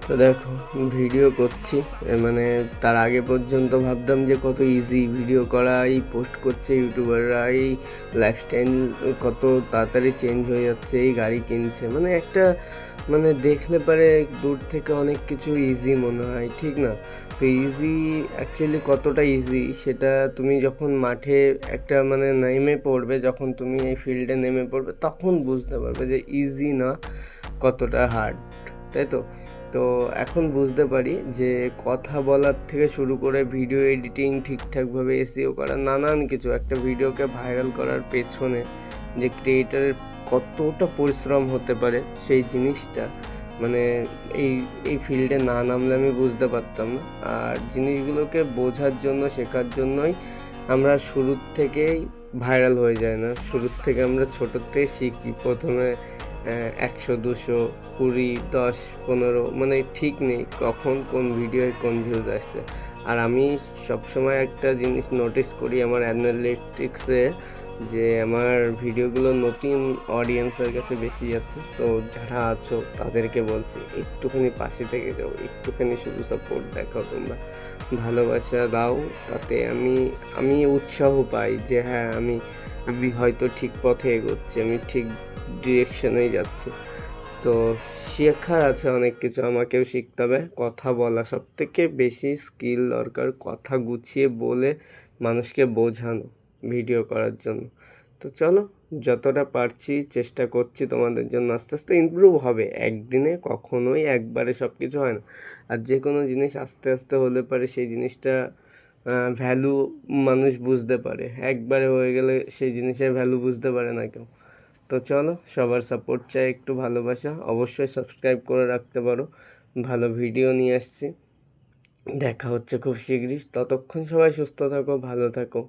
তো দেখো ভিডিও করছি মানে তার আগে পর্যন্ত ভাবতাম যে কত ইজি ভিডিও করা, এই পোস্ট করছে ইউটিউবাররা, এই লাইফস্টাইল কত তাড়াতাড়ি চেঞ্জ হয়ে যাচ্ছে, এই গাড়ি কিনছে, মানে একটা মানে দেখলে পারে দূর থেকে অনেক কিছু ইজি মনে হয়, ঠিক না? তো ইজি অ্যাকচুয়ালি কতটা ইজি সেটা তুমি যখন মাঠে একটা মানে নেমে পড়বে, যখন তুমি এই ফিল্ডে নেমে পড়বে তখন বুঝতে পারবে যে ইজি না, কতটা হার্ড, তাই তো? তো এখন বুঝতে পারি যে কথা বলার থেকে শুরু করে ভিডিও এডিটিং, ঠিকঠাকভাবে এসইও করা, নানান কিছু একটা ভিডিওকে ভাইরাল করার পেছনে যে ক্রিয়েটারের কতটা পরিশ্রম হতে পারে সেই জিনিসটা মানে এই এই ফিল্ডে না নামলে আমি বুঝতে পারতাম না। আর জিনিসগুলোকে বোঝার জন্য, শেখার জন্যই আমরা শুরুর থেকেই ভাইরাল হয়ে যায় না, শুরুর থেকে আমরা ছোটোর থেকে শিখি। প্রথমে 100, 200, 20, 10, 15, মানে ঠিক নেই কখন কোন ভিডিওয় কোন ভিউজ আসছে। আর আমি সবসময় একটা জিনিস নোটিস করি আমার অ্যানালিটিক্সে, যে আমার ভিডিওগুলো নতুন অডিয়েন্সের কাছে বেশি যাচ্ছে। তো যারা আছো তাদেরকে বলছি একটুখানি পাশে থেকে যাও, একটুখানি শুধু সাপোর্ট দেখাও, তোমরা ভালোবাসা দাও, তাতে আমি উৎসাহ পাই যে হ্যাঁ আমি হয়তো ঠিক পথে এগোচ্ছি, আমি ঠিক ডিরেকশনেই যাচ্ছি। তো শেখার আছে অনেক কিছু, আমাকেও শিখতে হবে। কথা বলা সবথেকে বেশি স্কিল দরকার, কথা গুছিয়ে বলে মানুষকে বোঝানো ভিডিও করার জন্য। তো চলো, যতটা পারছি চেষ্টা করছি তোমাদের জন্য, আস্তে আস্তে ইমপ্রুভ হবে। একদিনে কখনোই একবারে সব কিছু হয় না। আর যে কোনো জিনিস আস্তে আস্তে হলে পারে সেই জিনিসটা ভ্যালু মানুষ বুঝতে পারে, একবারে হয়ে গেলে সেই জিনিসের ভ্যালু বুঝতে পারে না কেউ। তো চলো, সবার সাপোর্ট চাই, একটু ভালোবাসা, অবশ্যই সাবস্ক্রাইব করে রাখতে পারো। ভালো ভিডিও নিয়ে আসছি, দেখা হচ্ছে খুব শীঘ্রই। ততক্ষণ সবাই সুস্থ থাকো, ভালো থাকো।